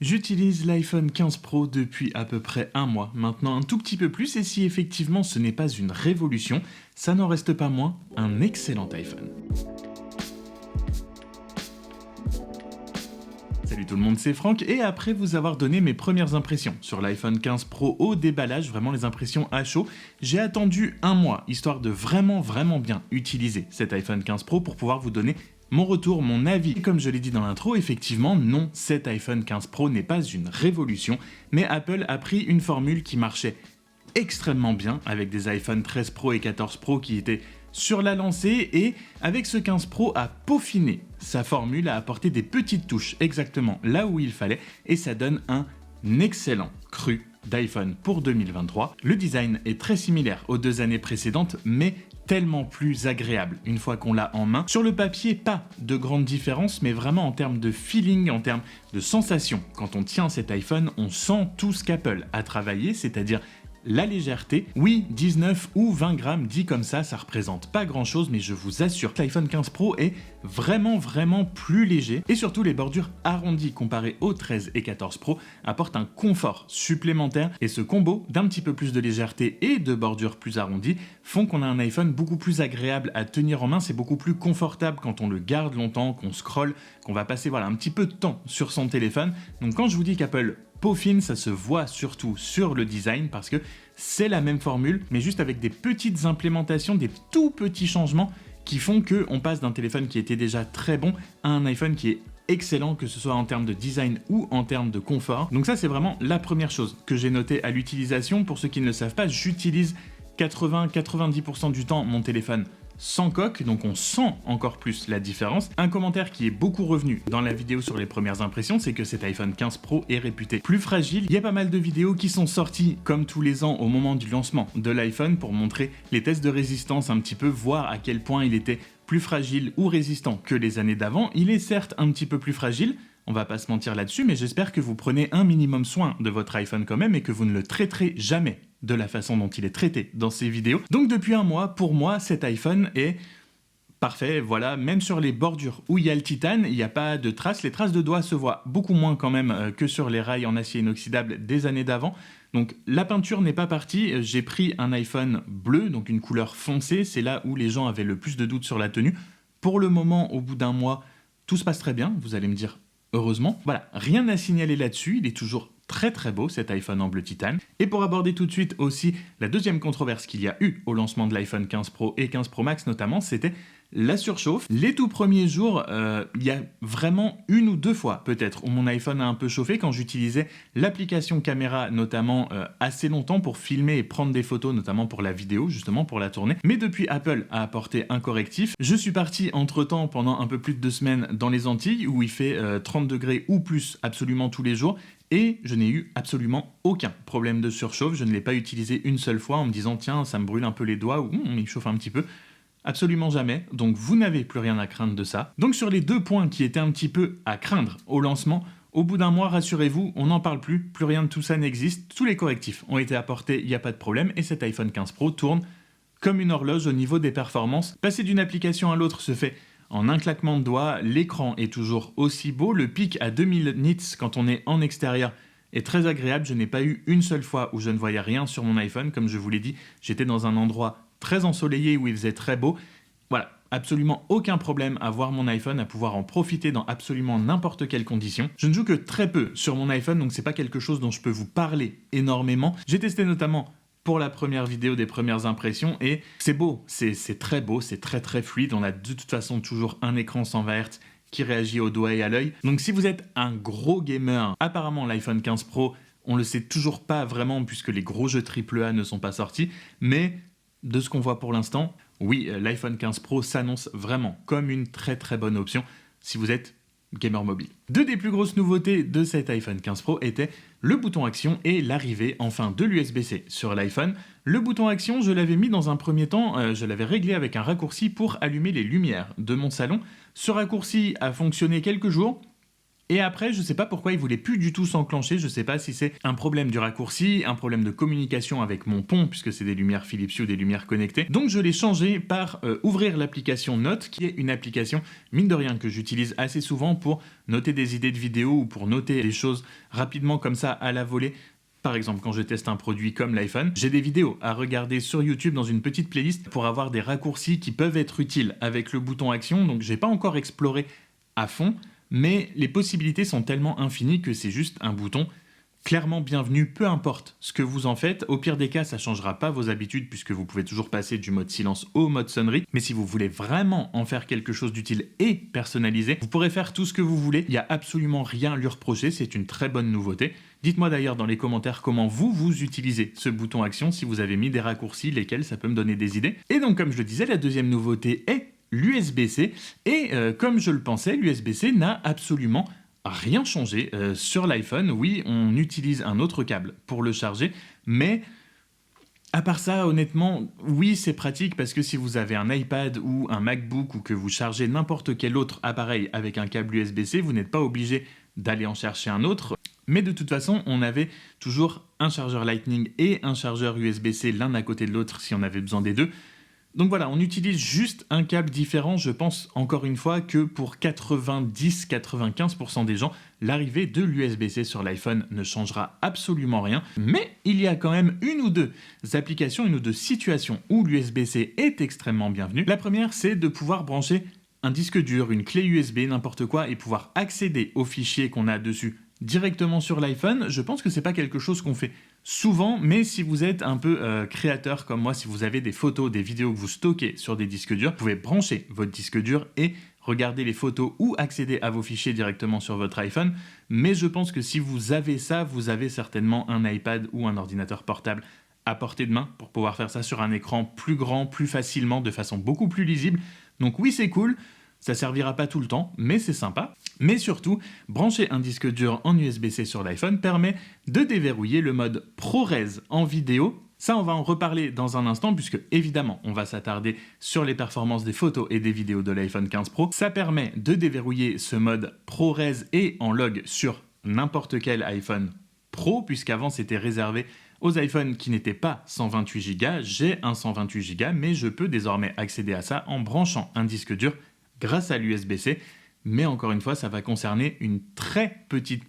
J'utilise l'iPhone 15 Pro depuis à peu près un mois, maintenant un tout petit peu plus, et si effectivement ce n'est pas une révolution, ça n'en reste pas moins un excellent iPhone. Salut tout le monde, c'est Franck, et après vous avoir donné mes premières impressions sur l'iPhone 15 Pro au déballage, vraiment les impressions à chaud, j'ai attendu un mois, histoire de vraiment bien utiliser cet iPhone 15 Pro pour pouvoir vous donner mon retour, mon avis. Et comme je l'ai dit dans l'intro, effectivement, non, cet iPhone 15 Pro n'est pas une révolution, mais Apple a pris une formule qui marchait extrêmement bien avec des iPhone 13 Pro et 14 Pro qui étaient sur la lancée, et avec ce 15 Pro a peaufiné sa formule, a apporté des petites touches exactement là où il fallait, et ça donne un excellent cru d'iPhone pour 2023. Le design est très similaire aux 2 années précédentes, mais tellement plus agréable une fois qu'on l'a en main. Sur le papier, pas de grande différence, mais vraiment en termes de feeling, en termes de sensation. Quand on tient cet iPhone, on sent tout ce qu'Apple a travaillé, c'est-à-dire la légèreté. Oui, 19 ou 20 grammes dit comme ça représente pas grand chose, mais je vous assure que l'iPhone 15 Pro est vraiment plus léger, et surtout les bordures arrondies comparées aux 13 et 14 Pro apportent un confort supplémentaire, et ce combo d'un petit peu plus de légèreté et de bordures plus arrondies font qu'on a un iPhone beaucoup plus agréable à tenir en main. C'est beaucoup plus confortable quand on le garde longtemps, qu'on scrolle, qu'on va passer un petit peu de temps sur son téléphone. Donc quand je vous dis qu'Apple peaufine, ça se voit surtout sur le design, parce que c'est la même formule, mais juste avec des petites implémentations, des tout petits changements qui font qu'on passe d'un téléphone qui était déjà très bon à un iPhone qui est excellent, que ce soit en termes de design ou en termes de confort. Donc ça, c'est vraiment la première chose que j'ai notée à l'utilisation. Pour ceux qui ne le savent pas, j'utilise 80-90% du temps mon téléphone sans coque, donc on sent encore plus la différence. Un commentaire qui est beaucoup revenu dans la vidéo sur les premières impressions, c'est que cet iPhone 15 Pro est réputé plus fragile. Il y a pas mal de vidéos qui sont sorties comme tous les ans au moment du lancement de l'iPhone pour montrer les tests de résistance un petit peu, voir à quel point il était plus fragile ou résistant que les années d'avant. Il est certes un petit peu plus fragile, on va pas se mentir là-dessus, mais j'espère que vous prenez un minimum soin de votre iPhone quand même, et que vous ne le traiterez jamais de la façon dont il est traité dans ces vidéos. Donc depuis un mois, pour moi, cet iPhone est parfait, voilà. Même sur les bordures où il y a le titane, il n'y a pas de traces. Les traces de doigts se voient beaucoup moins quand même que sur les rails en acier inoxydable des années d'avant. Donc la peinture n'est pas partie. J'ai pris un iPhone bleu, donc une couleur foncée. C'est là où les gens avaient le plus de doutes sur la tenue. Pour le moment, au bout d'un mois, tout se passe très bien. Vous allez me dire heureusement. Voilà, rien à signaler là-dessus. Il est toujours très beau cet iPhone en bleu titane. Et pour aborder tout de suite aussi la deuxième controverse qu'il y a eu au lancement de l'iPhone 15 Pro et 15 Pro Max notamment, c'était la surchauffe. Les tout premiers jours, il y a vraiment une ou deux fois peut-être où mon iPhone a un peu chauffé quand j'utilisais l'application caméra notamment assez longtemps pour filmer et prendre des photos, notamment pour la vidéo, justement pour la tourner. Mais depuis, Apple a apporté un correctif. Je suis parti entre-temps pendant un peu plus de 2 semaines dans les Antilles où il fait 30 degrés ou plus absolument tous les jours, et je n'ai eu absolument aucun problème de surchauffe. Je ne l'ai pas utilisé une seule fois en me disant tiens, ça me brûle un peu les doigts ou il chauffe un petit peu. Absolument jamais, donc vous n'avez plus rien à craindre de ça. Donc sur les 2 points qui étaient un petit peu à craindre au lancement, au bout d'un mois, rassurez-vous, on n'en parle plus rien de tout ça n'existe, tous les correctifs ont été apportés, il n'y a pas de problème, et cet iPhone 15 Pro tourne comme une horloge au niveau des performances. Passer d'une application à l'autre se fait en un claquement de doigts, l'écran est toujours aussi beau, le pic à 2000 nits quand on est en extérieur est très agréable. Je n'ai pas eu une seule fois où je ne voyais rien sur mon iPhone, comme je vous l'ai dit, j'étais dans un endroit très ensoleillé où il faisait très beau. Voilà, absolument aucun problème à voir mon iPhone, à pouvoir en profiter dans absolument n'importe quelle condition. Je ne joue que très peu sur mon iPhone, donc c'est pas quelque chose dont je peux vous parler énormément. J'ai testé notamment pour la première vidéo des premières impressions, et c'est beau, c'est très beau, c'est très fluide. On a de toute façon toujours un écran 120 Hz qui réagit au doigt et à l'œil. Donc si vous êtes un gros gamer, apparemment l'iPhone 15 Pro, on le sait toujours pas vraiment puisque les gros jeux AAA ne sont pas sortis, mais de ce qu'on voit pour l'instant, oui, l'iPhone 15 Pro s'annonce vraiment comme une très bonne option si vous êtes gamer mobile. 2 des plus grosses nouveautés de cet iPhone 15 Pro étaient le bouton action et l'arrivée enfin de l'USB-C sur l'iPhone. Le bouton action, je l'avais mis dans un premier temps, je l'avais réglé avec un raccourci pour allumer les lumières de mon salon. Ce raccourci a fonctionné quelques jours. Et après, je sais pas pourquoi il voulait plus du tout s'enclencher, je sais pas si c'est un problème du raccourci, un problème de communication avec mon pont, puisque c'est des lumières Philips Hue, des lumières connectées. Donc je l'ai changé par ouvrir l'application Note, qui est une application, mine de rien, que j'utilise assez souvent pour noter des idées de vidéos ou pour noter des choses rapidement comme ça à la volée. Par exemple, quand je teste un produit comme l'iPhone, j'ai des vidéos à regarder sur YouTube dans une petite playlist pour avoir des raccourcis qui peuvent être utiles avec le bouton Action. Donc j'ai pas encore exploré à fond, mais les possibilités sont tellement infinies que c'est juste un bouton clairement bienvenu, peu importe ce que vous en faites. Au pire des cas, ça ne changera pas vos habitudes puisque vous pouvez toujours passer du mode silence au mode sonnerie. Mais si vous voulez vraiment en faire quelque chose d'utile et personnalisé, vous pourrez faire tout ce que vous voulez. Il n'y a absolument rien à lui reprocher, c'est une très bonne nouveauté. Dites-moi d'ailleurs dans les commentaires comment vous utilisez ce bouton Action, si vous avez mis des raccourcis, lesquels ça peut me donner des idées. Et donc comme je le disais, la deuxième nouveauté est l'USB-C. Et comme je le pensais, l'USB-C n'a absolument rien changé sur l'iPhone. Oui, on utilise un autre câble pour le charger, mais à part ça, honnêtement, oui, c'est pratique parce que si vous avez un iPad ou un MacBook ou que vous chargez n'importe quel autre appareil avec un câble USB-C, vous n'êtes pas obligé d'aller en chercher un autre. Mais de toute façon, on avait toujours un chargeur Lightning et un chargeur USB-C l'un à côté de l'autre si on avait besoin des deux. Donc voilà, on utilise juste un câble différent, je pense encore une fois que pour 90-95% des gens, l'arrivée de l'USB-C sur l'iPhone ne changera absolument rien, mais il y a quand même une ou deux applications, une ou deux situations où l'USB-C est extrêmement bienvenu. La première, c'est de pouvoir brancher un disque dur, une clé USB, n'importe quoi, et pouvoir accéder aux fichiers qu'on a dessus directement sur l'iPhone. Je pense que c'est pas quelque chose qu'on fait souvent, mais si vous êtes un peu créateur comme moi, si vous avez des photos, des vidéos que vous stockez sur des disques durs, vous pouvez brancher votre disque dur et regarder les photos ou accéder à vos fichiers directement sur votre iPhone. Mais je pense que si vous avez ça, vous avez certainement un iPad ou un ordinateur portable à portée de main pour pouvoir faire ça sur un écran plus grand, plus facilement, de façon beaucoup plus lisible. Donc oui, c'est cool. Ça servira pas tout le temps, mais c'est sympa. Mais surtout, brancher un disque dur en USB-C sur l'iPhone permet de déverrouiller le mode ProRes en vidéo. Ça, on va en reparler dans un instant, puisque évidemment, on va s'attarder sur les performances des photos et des vidéos de l'iPhone 15 Pro. Ça permet de déverrouiller ce mode ProRes et en log sur n'importe quel iPhone Pro, puisqu'avant c'était réservé aux iPhones qui n'étaient pas 128 Go. J'ai un 128 Go, mais je peux désormais accéder à ça en branchant un disque dur grâce à l'USB-C, mais encore une fois, ça va concerner une très petite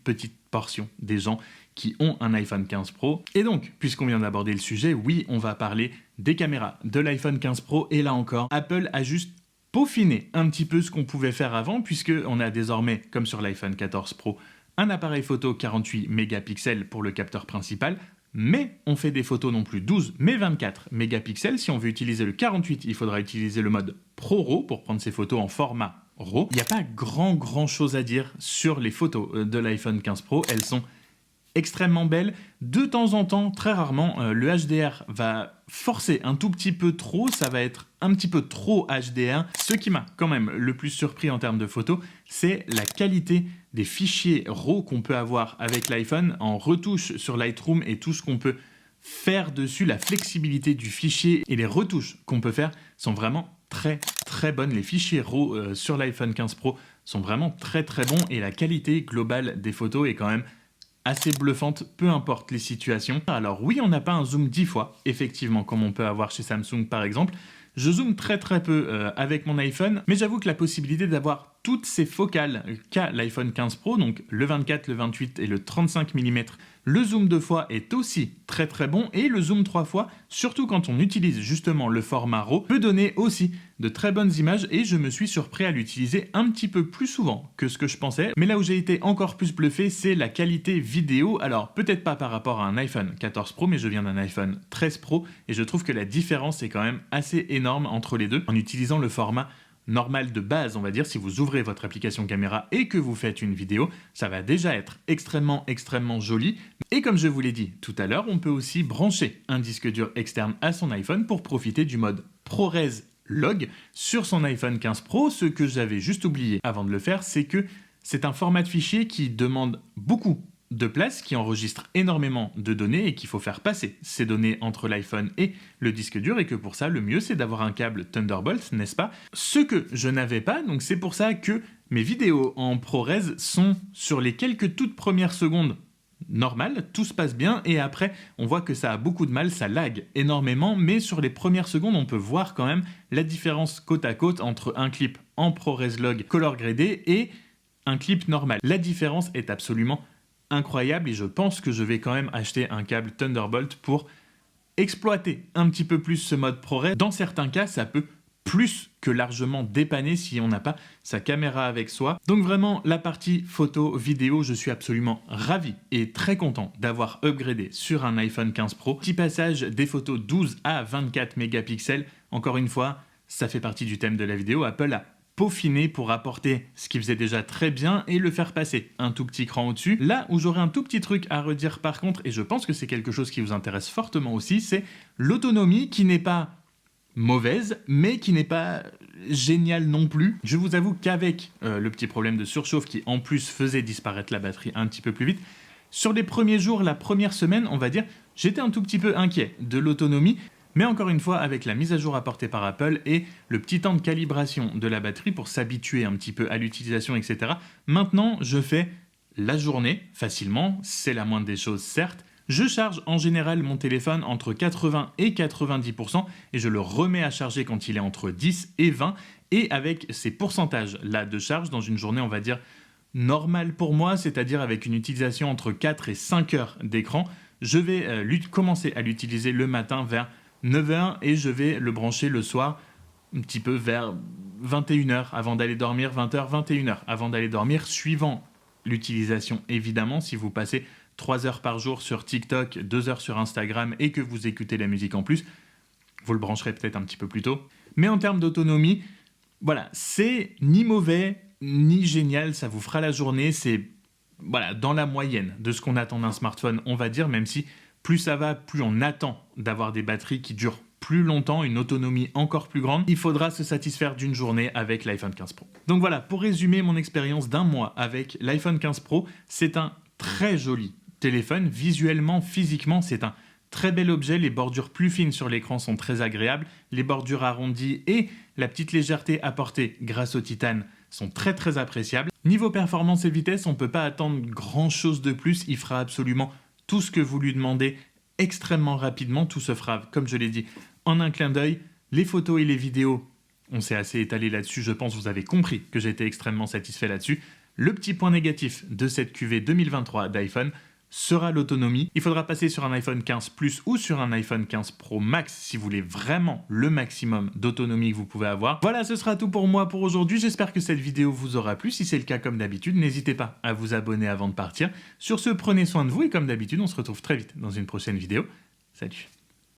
portion des gens qui ont un iPhone 15 Pro. Et donc, puisqu'on vient d'aborder le sujet, oui, on va parler des caméras de l'iPhone 15 Pro, et là encore, Apple a juste peaufiné un petit peu ce qu'on pouvait faire avant, puisqu'on a désormais, comme sur l'iPhone 14 Pro, un appareil photo 48 mégapixels pour le capteur principal, mais on fait des photos non plus 12 mais 24 mégapixels. Si on veut utiliser le 48, il faudra utiliser le mode ProRAW pour prendre ces photos en format RAW. Il n'y a pas grand chose à dire sur les photos de l'iPhone 15 Pro, elles sont extrêmement belles. De temps en temps, très rarement, le HDR va forcer un tout petit peu trop, ça va être un petit peu trop HDR. Ce qui m'a quand même le plus surpris en termes de photos, c'est la qualité des fichiers RAW qu'on peut avoir avec l'iPhone en retouche sur Lightroom et tout ce qu'on peut faire dessus, la flexibilité du fichier et les retouches qu'on peut faire sont vraiment très bonnes. Les fichiers RAW sur l'iPhone 15 Pro sont vraiment très bons et la qualité globale des photos est quand même assez bluffante, peu importe les situations. Alors oui, on n'a pas un zoom 10 fois, effectivement, comme on peut avoir chez Samsung par exemple. Je zoome très peu avec mon iPhone, mais j'avoue que la possibilité d'avoir toutes ces focales qu'a l'iPhone 15 Pro, donc le 24, le 28 et le 35 mm, le zoom 2 fois est aussi très bon, et le zoom 3 fois, surtout quand on utilise justement le format RAW, peut donner aussi de très bonnes images, et je me suis surpris à l'utiliser un petit peu plus souvent que ce que je pensais. Mais là où j'ai été encore plus bluffé, c'est la qualité vidéo. Alors peut-être pas par rapport à un iPhone 14 Pro, mais je viens d'un iPhone 13 Pro, et je trouve que la différence est quand même assez énorme entre les deux. En utilisant le format normal de base, on va dire, si vous ouvrez votre application caméra et que vous faites une vidéo, ça va déjà être extrêmement joli. Et comme je vous l'ai dit tout à l'heure, on peut aussi brancher un disque dur externe à son iPhone pour profiter du mode ProRes Log sur son iPhone 15 Pro. Ce que j'avais juste oublié avant de le faire, c'est que c'est un format de fichier qui demande beaucoup de place, qui enregistre énormément de données et qu'il faut faire passer ces données entre l'iPhone et le disque dur, et que pour ça, le mieux, c'est d'avoir un câble Thunderbolt, n'est-ce pas? Ce que je n'avais pas, donc c'est pour ça que Mes vidéos en ProRes sont sur les quelques toutes premières secondes normales, tout se passe bien et après on voit que ça a beaucoup de mal, ça lag énormément, mais sur les premières secondes on peut voir quand même la différence côte à côte entre un clip en ProRes Log color gradé et un clip normal. La différence est absolument incroyable et je pense que je vais quand même acheter un câble Thunderbolt pour exploiter un petit peu plus ce mode ProRes. Dans certains cas, ça peut plus que largement dépanner si on n'a pas sa caméra avec soi. Donc vraiment, la partie photo, vidéo, je suis absolument ravi et très content d'avoir upgradé sur un iPhone 15 Pro. Petit passage des photos 12 à 24 mégapixels. Encore une fois, ça fait partie du thème de la vidéo. Apple a peaufiné pour apporter ce qui faisait déjà très bien et le faire passer un tout petit cran au-dessus. Là où j'aurais un tout petit truc à redire par contre, et je pense que c'est quelque chose qui vous intéresse fortement aussi, c'est l'autonomie qui n'est pas mauvaise, mais qui n'est pas géniale non plus. Je vous avoue qu'avec le petit problème de surchauffe qui en plus faisait disparaître la batterie un petit peu plus vite, sur les premiers jours, la première semaine, on va dire, j'étais un tout petit peu inquiet de l'autonomie. Mais encore une fois, avec la mise à jour apportée par Apple et le petit temps de calibration de la batterie pour s'habituer un petit peu à l'utilisation, etc., maintenant, je fais la journée facilement, c'est la moindre des choses, certes. Je charge en général mon téléphone entre 80 et 90% et je le remets à charger quand il est entre 10 et 20. Et avec ces pourcentages-là de charge, dans une journée, on va dire, normale pour moi, c'est-à-dire avec une utilisation entre 4 et 5 heures d'écran, je vais commencer à l'utiliser le matin vers 9h et je vais le brancher le soir un petit peu vers 21h avant d'aller dormir, 20h, 21h avant d'aller dormir, suivant l'utilisation évidemment. Si vous passez 3 heures par jour sur TikTok, 2 heures sur Instagram et que vous écoutez la musique en plus, vous le brancherez peut-être un petit peu plus tôt. Mais en termes d'autonomie, voilà, c'est ni mauvais ni génial, ça vous fera la journée, c'est voilà, dans la moyenne de ce qu'on attend d'un smartphone, on va dire, même si plus ça va, plus on attend d'avoir des batteries qui durent plus longtemps, une autonomie encore plus grande. Il faudra se satisfaire d'une journée avec l'iPhone 15 Pro. Donc voilà, pour résumer mon expérience d'un mois avec l'iPhone 15 Pro, c'est un très joli téléphone. Visuellement, physiquement, c'est un très bel objet. Les bordures plus fines sur l'écran sont très agréables. Les bordures arrondies et la petite légèreté apportée grâce au titane sont très très appréciables. Niveau performance et vitesse, on ne peut pas attendre grand chose de plus. Il fera absolument tout ce que vous lui demandez extrêmement rapidement, tout se fera, comme je l'ai dit, en un clin d'œil. Les photos et les vidéos, on s'est assez étalé là-dessus, je pense que vous avez compris que j'étais extrêmement satisfait là-dessus. Le petit point négatif de cette QV 2023 d'iPhone sera l'autonomie. Il faudra passer sur un iPhone 15 Plus ou sur un iPhone 15 Pro Max si vous voulez vraiment le maximum d'autonomie que vous pouvez avoir. Voilà, ce sera tout pour moi pour aujourd'hui. J'espère que cette vidéo vous aura plu. Si c'est le cas, comme d'habitude, n'hésitez pas à vous abonner avant de partir. Sur ce, prenez soin de vous et comme d'habitude, on se retrouve très vite dans une prochaine vidéo. Salut!